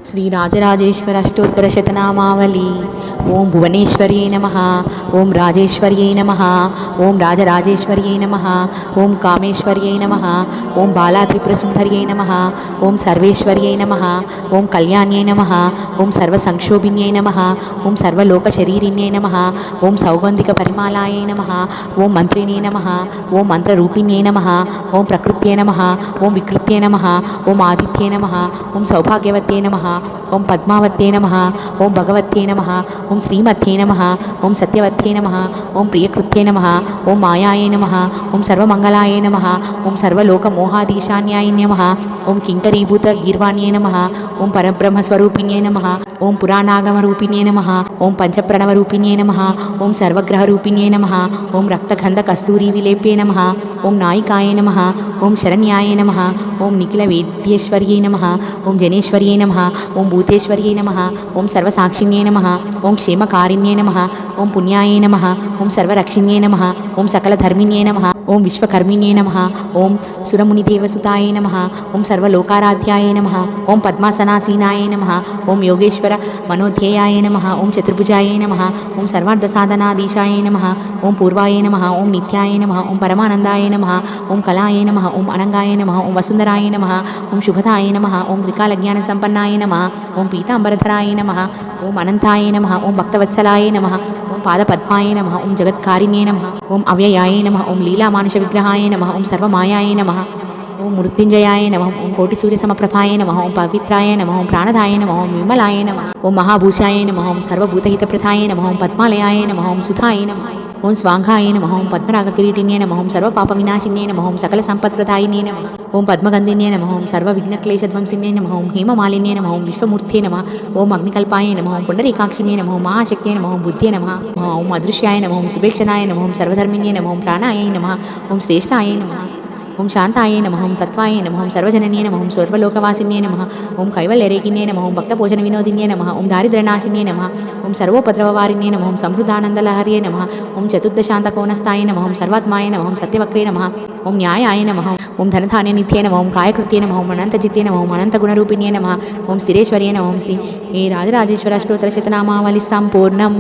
श्री राजराजेश्वर अष्टोत्तरशतनामावली। ओं भुवनेश्वर्यै नमः। ओं राजेश्वर्यै नमः। ओं राजराजेश्वर्यै नमः। ओं कामेश्वर्यै नमः। ओं बालात्रिपुरसुन्दर्यै नमः। ओं सर्वेश्वर्यै नमः। ओं कल्याण्यै नमः। ओं सर्वसंक्षोभिन्यै नमः। ओं सर्वलोकशरीरिण्यै नमः। ओं सौगन्धिकपरिमालायै नमः। ओं मन्त्रिणे नमः। ओं मन्त्ररूपिण्यै नमः। ओं प्रकृत्यै नमः। ओं विकृत्यै नमः। ओं आदित्यै नमः। ओं सौभाग्यवत्यै नमः। ओं पद्मावत्यै नमः। ओं भगवत्यै नमः। ओं श्रीमत्यै नमः। ओं सत्यवत्यै नमः। ओं प्रियकृत्यै नमः। ओं मायायै नमः। ओं सर्वमङ्गलायै नमः। ओं सर्वलोकमोहाधीशान्याय नमः। ओं किङ्करीभूतगीर्वाण्यै नमः। ओं परब्रह्मस्वरूपिण्यै नमः। ओं पुराणागमरूपिण्यै नमः। ओं पञ्चप्रणवरूपिण्यै नमः। ओं सर्वग्रहरूपिण्यै नमः। ओं रक्तगन्धकस्तूरीविलेप्यै नमः। ओं नायिकायै नमः। ओं शरण्याय नमः। ओं निखिलवेद्येश्वर्यै नमः। ओं जनेश्वर्यै नमः। ओं भूतेश्वर्यै नमः। ओं सर्वसाक्षिण्यै नमः। ओं क्षेमकारिण्यै नमः। ओं पुण्यायै नमः। ओं सर्वरक्षिण्यै नमः। ओं सकलधर्मिण्यै नमः। ओं विश्वकर्मिण्यै नमः। ओं सुरमुनिदेवसुतायै नमः। ओं सर्वलोकाराध्याय नमः। ओं पद्मासनासीनाय नमः। ओं योगेश्वर मनोध्येयाय नमः। ओं चतुर्भुजाय नमः। ओं सर्वार्धसाधनाधीशाय नमः। ओं पूर्वाय नमः। ओं नित्याय नमः। ओं परमानन्दाय नमः। ओं कलाय नमः। ओं अनङ्गाय नमः। ओं वसुन्धराय नमः। ओं शुभदाय नमः। ओं त्रिकालज्ञानसम्पन्नाय नमः। ओं पीताम्बरधराय नमः। ओं अनन्ताय नमः। ओं भक्तवत्सलाय नमः। ओं पादपद्माय नमः। ओं जगत्कारिण्ये नमः। ओं अव्ययाय नमः। ओं लीलामानुषविग्रहाय नमः। ओं सर्वमायाय नमः। ओं मृत्युञ्जयाय नमः। ओं कोटिसूर्यसमप्रभाय नमः। ओं पवित्राय नमः। ओं प्राणदाय नमः। ओं विमलाय नमः। ओं महाभूषाय नमः। ओं सर्वभूतहितप्रदाय नमः। ओं पद्मालयाय नमः। ओं सुधाय नमः। ओं स्वाङ्गाय नमः। ओं पद्मरागकिरीटिन्ये नमः। ओं सर्वपापविनाशिन्ये नमः। ओं सकलसम्पत्प्रदायिन्ये नमः। ओं पद्मगन्धिन्ये नमः। ओं सर्वविघ्नक्लेशध्वंसिन्ये नमः। ओं हेममालिन्ये नमः। ओं विश्वमूर्त्यै नमः। ओं अग्निकल्पाय नमः। ओं पुण्डरीकाक्षिन्ये नमः। ओं महाशक्त्यै नमः। ओं बुद्ध्ये नमः। ओं अदृश्याय नमः। ओं सुभेक्षणाय नमः। ओं सर्वधर्मिण्ये नमः। ओं प्राणायै नमः। ओं श्रेष्ठाय नमः। ओं शान्ताय नमः। ओं तत्त्वाय नमः। ओं सर्वजनन्ये नमः। ओं सर्वलोकवासिन्ये नमः। ओं कैवल्यरेकिन्ये नमः। ओं भक्तभोजनविनोदिन्ये नमः। ओं दारिद्र्यनाशिन्ये नमः। ओं सर्वोपद्रववारिण्ये नमः। ओं समृद्धानन्दलहर्ये नमः। ओं चतुर्दशान्तकोणस्थाय नमः। ओं सर्वात्माय नमः। ओं सत्यवक्त्रे नमः। ओं न्यायाय नमः। ओं धनधान्यनित्ये नमः। ओं कायकृत्ये नमः। ओं अनन्तचित्ते नमः। ओं अनन्तगुणरूपिण्ये नमः। ओं स्थिरेश्वर्ये नमः। ओं श्री राजराजेश्वर अष्टोत्तरशतनामावली सम्पूर्णम्।